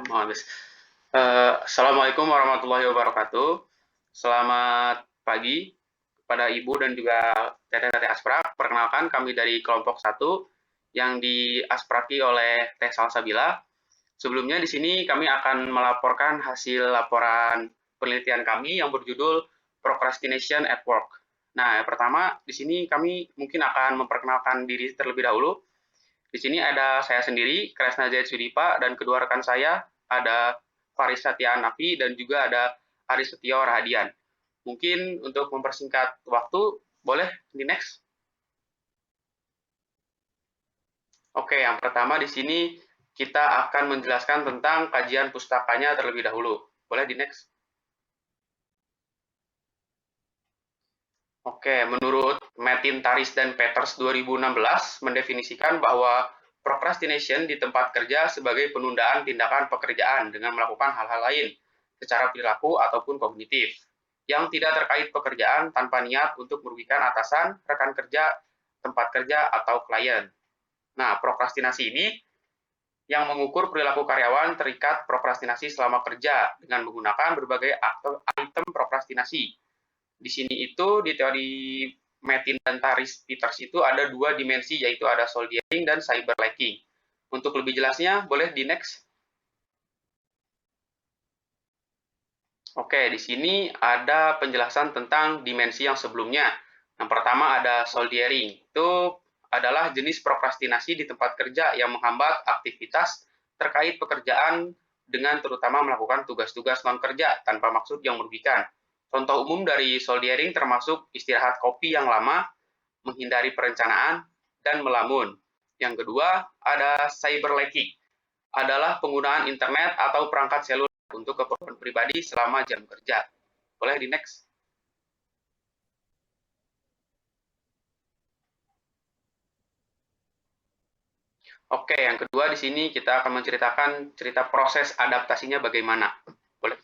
Assalamualaikum warahmatullahi wabarakatuh. Selamat pagi kepada Ibu dan juga Teteh Asprak. Perkenalkan, kami dari kelompok 1 yang diaspraki oleh Teh Salsabila. Sebelumnya di sini kami akan melaporkan hasil laporan penelitian kami yang berjudul Procrastination at Work. Nah, yang pertama di sini kami mungkin akan memperkenalkan diri terlebih dahulu. Di sini ada saya sendiri, Kresna Zaid Sudipa, dan kedua rekan saya ada Faris Satya Anafi dan juga ada Aris Setio Rahadian. Mungkin untuk mempersingkat waktu, boleh di next? Oke, yang pertama di sini kita akan menjelaskan tentang kajian pustakanya terlebih dahulu. Boleh di next? Oke, menurut Metin, Taris, dan Peters 2016 mendefinisikan bahwa procrastination di tempat kerja sebagai penundaan tindakan pekerjaan dengan melakukan hal-hal lain secara perilaku ataupun kognitif yang tidak terkait pekerjaan tanpa niat untuk merugikan atasan, rekan kerja, tempat kerja, atau klien. Nah, prokrastinasi ini yang mengukur perilaku karyawan terikat prokrastinasi selama kerja dengan menggunakan berbagai item prokrastinasi. Di sini itu di teori Metin dan Taris Peters itu ada dua dimensi, yaitu ada soldiering dan cyber lacking. Untuk lebih jelasnya, boleh di next. Oke, di sini ada penjelasan tentang dimensi yang sebelumnya. Yang pertama ada soldiering. Itu adalah jenis prokrastinasi di tempat kerja yang menghambat aktivitas terkait pekerjaan dengan terutama melakukan tugas-tugas non-kerja tanpa maksud yang merugikan. Contoh umum dari soldiering termasuk istirahat kopi yang lama, menghindari perencanaan, dan melamun. Yang kedua, ada cyber lacking, adalah penggunaan internet atau perangkat seluler untuk keperluan pribadi selama jam kerja. Boleh di next? Oke, yang kedua di sini kita akan menceritakan cerita proses adaptasinya bagaimana. Boleh?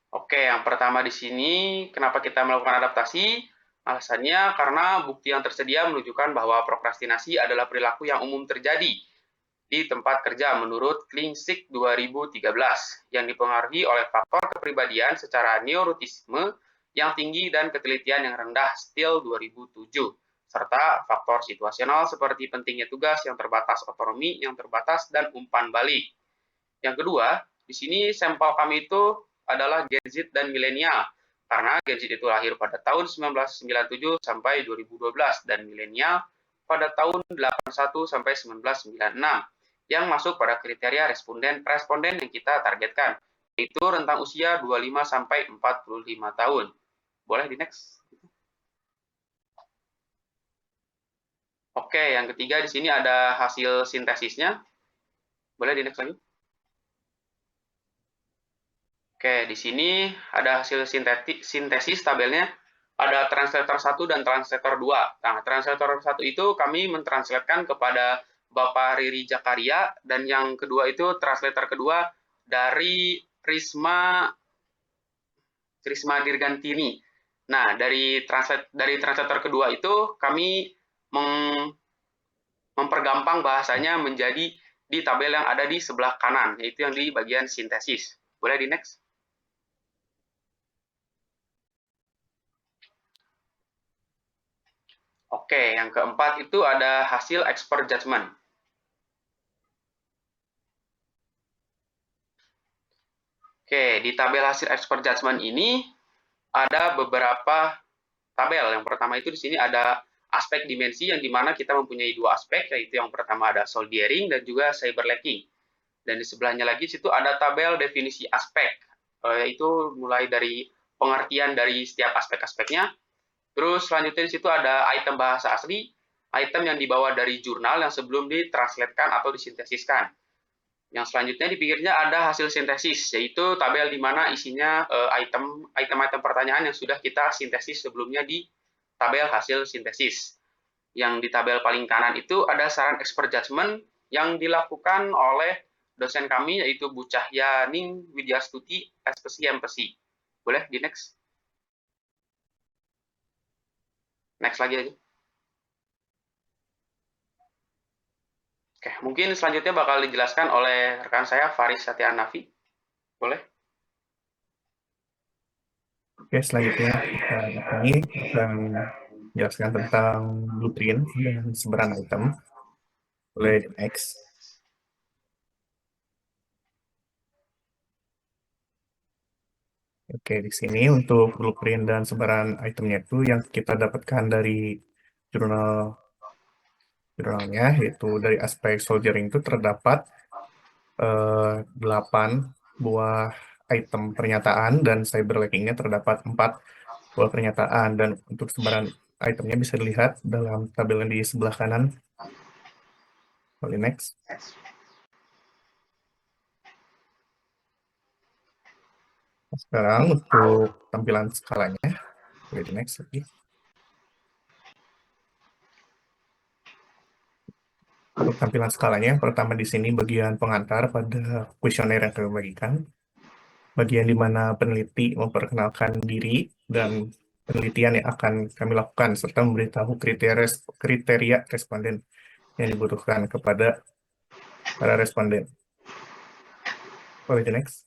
Oke, yang pertama di sini, kenapa kita melakukan adaptasi? Alasannya karena bukti yang tersedia menunjukkan bahwa prokrastinasi adalah perilaku yang umum terjadi di tempat kerja menurut Klinsik 2013 yang dipengaruhi oleh faktor kepribadian secara neurotisme yang tinggi dan ketelitian yang rendah Steele 2007 serta faktor situasional seperti pentingnya tugas yang terbatas, otonomi yang terbatas, dan umpan balik. Yang kedua, di sini sampel kami itu adalah Gen Z dan milenial, karena Gen Z itu lahir pada tahun 1997 sampai 2012 dan milenial pada tahun 81 sampai 1996 yang masuk pada kriteria responden yang kita targetkan, yaitu rentang usia 25 sampai 45 tahun. Boleh di next? Oke, yang ketiga di sini ada hasil sintesisnya. Boleh di next lagi? Oke, di sini ada hasil sintesis tabelnya. Ada translator 1 dan translator 2. Nah, translator 1 itu kami mentranslatekan kepada Bapak Riri Jakaria, dan yang kedua itu translator kedua dari Risma Dirgantini. Nah, dari translator kedua itu kami mempergampang bahasanya menjadi di tabel yang ada di sebelah kanan, yaitu yang di bagian sintesis. Boleh di next? Oke, yang keempat itu ada hasil expert judgment. Oke, di tabel hasil expert judgment ini ada beberapa tabel. Yang pertama itu di sini ada aspek dimensi yang dimana kita mempunyai dua aspek, yaitu yang pertama ada soldiering dan juga cyber lacking. Dan di sebelahnya lagi situ ada tabel definisi aspek, yaitu mulai dari pengertian dari setiap aspek-aspeknya. Terus selanjutnya di situ ada item bahasa asli, item yang dibawa dari jurnal yang sebelum ditranslatekan atau disintesiskan. Yang selanjutnya di pinggirnya ada hasil sintesis, yaitu tabel di mana isinya item-item pertanyaan yang sudah kita sintesis sebelumnya di tabel hasil sintesis. Yang di tabel paling kanan itu ada saran expert judgment yang dilakukan oleh dosen kami, yaitu Bu Cahyaning Widyastuti, SPSI MPSI. Boleh di next? Next lagi aja. Oke, mungkin selanjutnya bakal dijelaskan oleh rekan saya, Faris Satyanafi. Boleh? Oke, selanjutnya kita ini akan menjelaskan tentang blueprint dan sebaran item. Boleh next. Oke, di sini untuk blueprint dan sebaran itemnya itu yang kita dapatkan dari jurnalnya, yaitu dari aspek soldiering itu terdapat 8 buah item pernyataan dan cyber laggingnya terdapat 4 buah pernyataan, dan untuk sebaran itemnya bisa dilihat dalam tabel yang di sebelah kanan. Boleh next. Sekarang untuk tampilan skalanya, boleh di next lagi. Untuk tampilan skalanya, yang pertama di sini bagian pengantar pada kuesioner yang kami bagikan. Bagian di mana peneliti memperkenalkan diri dan penelitian yang akan kami lakukan, serta memberitahu kriteria responden yang dibutuhkan kepada para responden. Boleh di next.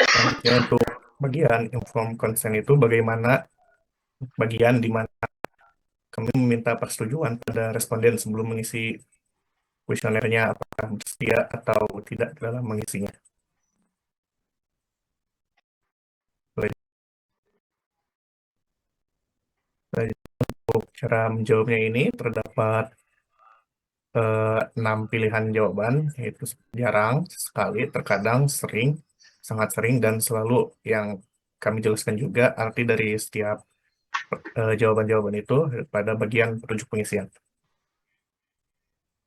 Selanjutnya untuk bagian inform consent itu bagian di mana kami meminta persetujuan pada responden sebelum mengisi kuesionernya, apakah bersedia atau tidak dalam mengisinya. Boleh. Untuk cara menjawabnya ini terdapat 6 pilihan jawaban, yaitu jarang, sekali, terkadang, sering, sangat sering, dan selalu. Yang kami jelaskan juga arti dari setiap jawaban-jawaban itu pada bagian petunjuk pengisian.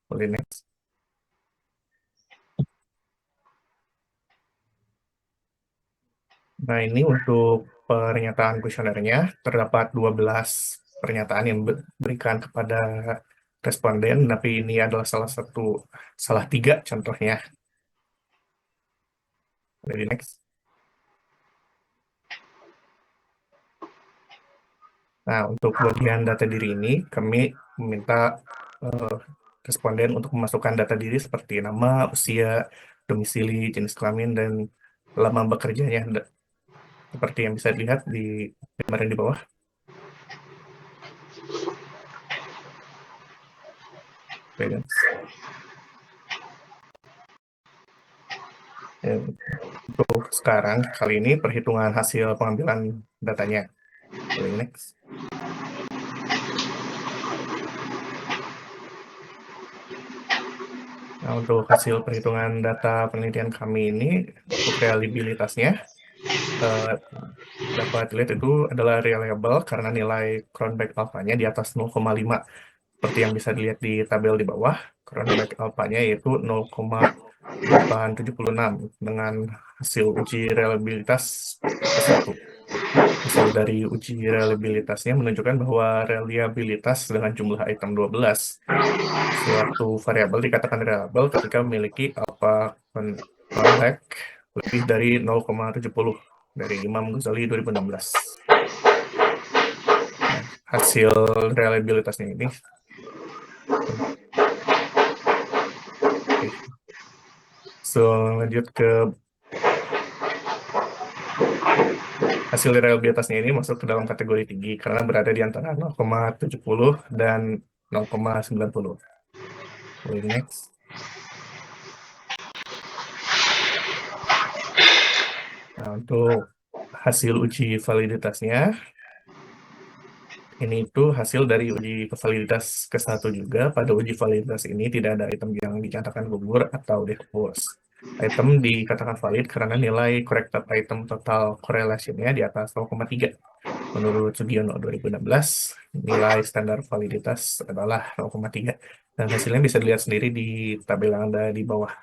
Boleh next. Nah, ini untuk pernyataan kuesionernya terdapat 12 pernyataan yang diberikan kepada responden, tapi ini adalah salah 3 contohnya. Boleh next. Nah, untuk bagian data diri ini, kami meminta eh, responden untuk memasukkan data diri seperti nama, usia, domisili, jenis kelamin, dan lama bekerjanya, seperti yang bisa dilihat di gambar yang di bawah. Oke, guys. Ya, untuk sekarang, kali ini perhitungan hasil pengambilan datanya. Boleh next. Nah, untuk hasil perhitungan data penelitian kami ini, untuk reliabilitasnya, eh, dapat dilihat itu adalah reliable karena nilai Cronbach alpha-nya di atas 0,5. Seperti yang bisa dilihat di tabel di bawah, Cronbach alpha-nya yaitu 0,876 dengan hasil uji reliabilitas ke-1. Hasil dari uji reliabilitasnya menunjukkan bahwa reliabilitas dengan jumlah item 12. Suatu variabel dikatakan reliable ketika memiliki alpha Cronbach lebih dari 0,70 dari Imam Ghazali 2016. Nah, hasil reliabilitasnya ini. Oke. So, lanjut ke hasil reliabilitasnya ini masuk ke dalam kategori tinggi karena berada di antara 0,70 dan 0,90. Boleh next. Nah, untuk hasil uji validitasnya, ini itu hasil dari uji validitas ke-1 juga. Pada uji validitas ini tidak ada item yang dinyatakan gugur atau dihapus. Item dikatakan valid karena nilai corrected item total correlation-nya di atas 0,3. Menurut Sugiono 2016, nilai standar validitas adalah 0,3. Dan hasilnya bisa dilihat sendiri di tabel yang ada di bawah.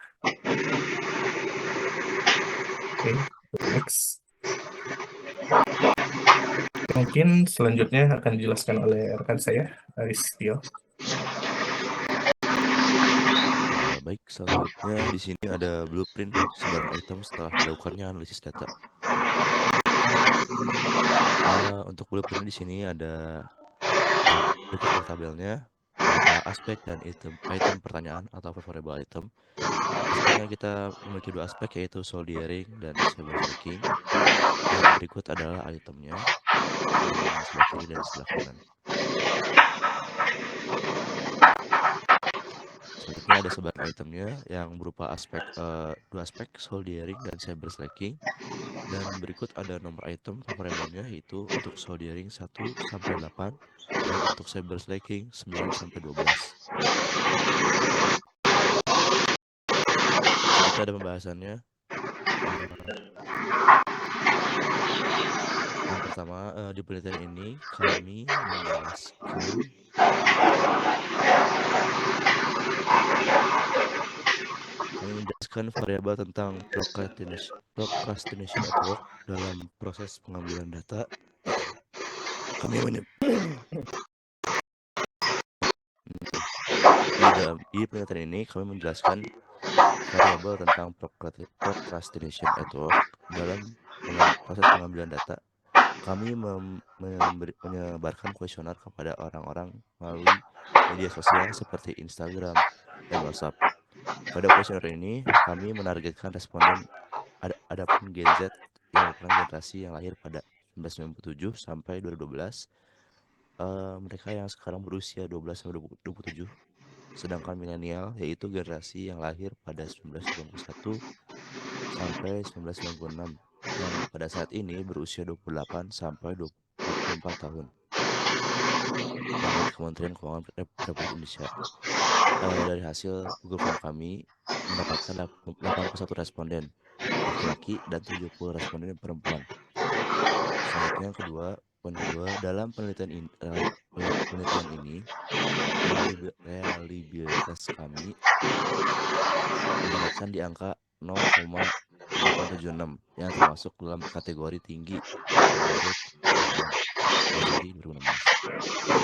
Oke, next. Mungkin selanjutnya akan dijelaskan oleh rekan saya, Aris Tio. Baik, selanjutnya di sini ada blueprint sebaran item setelah dilakukannya analisis data. Untuk blueprint di sini ada berikut adalah tabelnya, berupa aspek dan item pertanyaan atau variable item. Aspeknya kita memiliki dua aspek, yaitu soldering dan cyber stacking. Dan berikut adalah itemnya, sebelah kiri dan sebelah kanan. Selanjutnya ada sebaran itemnya yang berupa dua aspek soldering dan cyber stacking. Dan berikut ada nomor item variabelnya, yaitu untuk soldering 1 sampai 8 dan untuk cyber stacking 9 sampai 12. Selanjutnya ada pembahasannya. Yang pertama, di penelitian ini kami menjelaskan variabel tentang procrastination at work dalam proses pengambilan data. Di penelitian ini kami menjelaskan variabel tentang procrastination at work dalam proses pengambilan data. Kami menyebarkan kuesioner kepada orang-orang melalui media sosial seperti Instagram dan WhatsApp. Pada kuesioner ini, kami menargetkan responden adapun Gen Z yang merupakan generasi yang lahir pada 1997 sampai 2012. Mereka yang sekarang berusia 12 sampai 27. Sedangkan milenial yaitu generasi yang lahir pada 1991 sampai 1996 yang pada saat ini berusia 28 sampai 44 tahun. Menurut Kementerian Keuangan Republik Indonesia, dari hasil Google Form kami mendapatkan 81 responden laki-laki dan 70 responden perempuan. Selanjutnya poin kedua, dalam penelitian ini reliabilitas kami mendapatkan di angka 0,876 yang termasuk dalam kategori tinggi menurut dari 2016.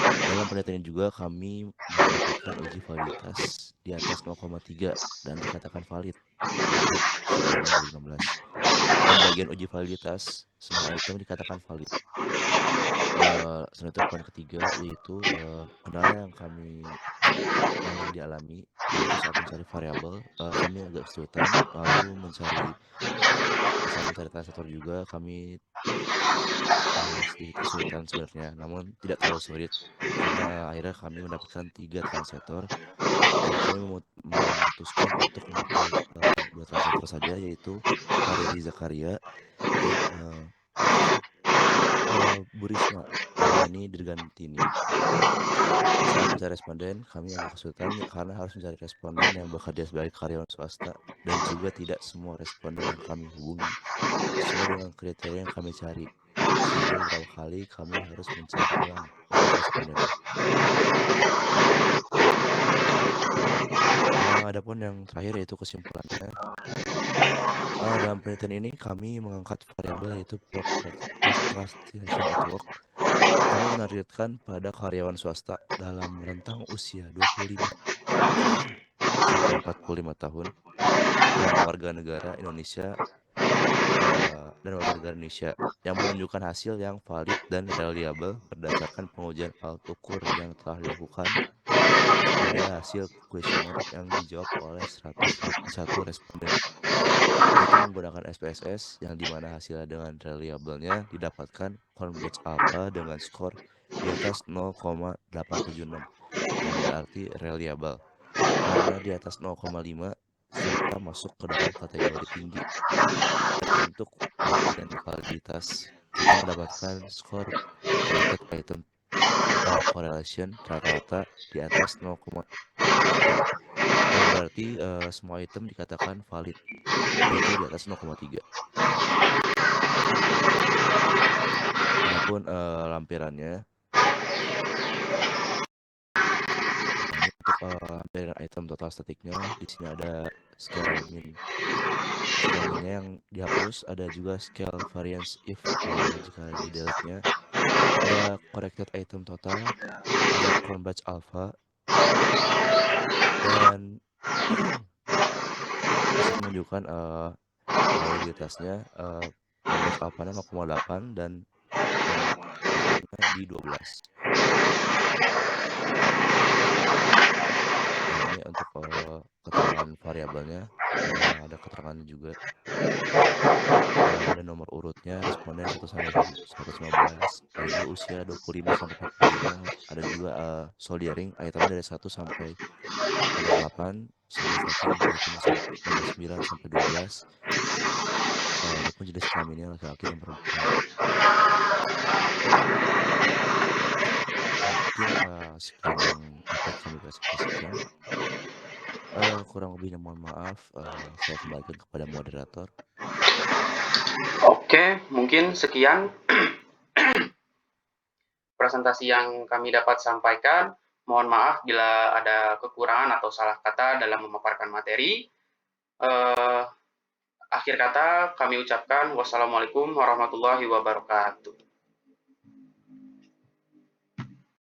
Dalam penelitian ini juga kami mendapatkan uji validitas di atas 0,3 dan dikatakan valid menurut 2016. Dan bagian uji validitas semua item dikatakan valid. Selanjutnya poin ketiga, yaitu kendala yang dialami, yaitu saat mencari variabel kami agak kesulitan, lalu saat mencari translator juga kami sedikit kesulitan sebenarnya, namun tidak terlalu sulit karena akhirnya kami mendapatkan 3 translator dan kami memutuskan untuk memakai 2 translator saja, yaitu Riri Zakaria dan Bu Risma ini Dirgantini. Saat mencari responden, kami agak kesulitan karena harus mencari responden yang bekerja sebagai karyawan swasta dan juga tidak semua responden yang kami hubungi sesuai dengan kriteria yang kami cari. Sehingga beberapa kali kami harus mencari ulang untuk responden. Adapun yang terakhir yaitu kesimpulannya. Dalam penelitian ini kami mengangkat variabel yaitu procrastination at work. Kami menargetkan pada karyawan swasta dalam rentang usia 25 sampai 45 tahun dan warga negara Indonesia yang menunjukkan hasil yang valid dan reliable berdasarkan pengujian alat ukur yang telah dilakukan pada hasil kuesioner yang dijawab oleh 141 responden, yaitu menggunakan SPSS yang dimana hasilnya dengan reliable-nya didapatkan Cambridge Alpha dengan skor di atas 0,876 yang berarti reliable karena di atas 0,5 serta masuk ke dalam kategori tinggi. Dan untuk bagian validitas kita mendapatkan skor connected item correlation rata-rata di atas 0,3 yang berarti semua item dikatakan valid yaitu di atas 0,3. Adapun lampirannya untuk lampiran item total statiknya di sini ada scale min-nya yang dihapus, ada juga scale variance if jika di delete-nya, ada corrected item total, ada Cronbach Alpha, dan bisa menunjukkan probabilitasnya indeks alfanya 0,8 dan yang di 12. Nah, ini untuk keterangan variabelnya, ada keterangannya juga. Ada nomor urutnya, responden 1 sampai 115, ada juga usia 25 sampai 45, ada juga soldering, itemnya dari 1 sampai nomor 8, single stacking, itemnya nomor 9 sampai 12, adapun jenis kelaminnya laki-laki dan perempuan. Mungkin sekian yang dapat kami presentasikan. Kurang lebihnya mohon maaf, saya kembalikan kepada moderator. Oke, mungkin sekian presentasi yang kami dapat sampaikan. Mohon maaf bila ada kekurangan atau salah kata dalam memaparkan materi. Akhir kata kami ucapkan wassalamualaikum warahmatullahi wabarakatuh.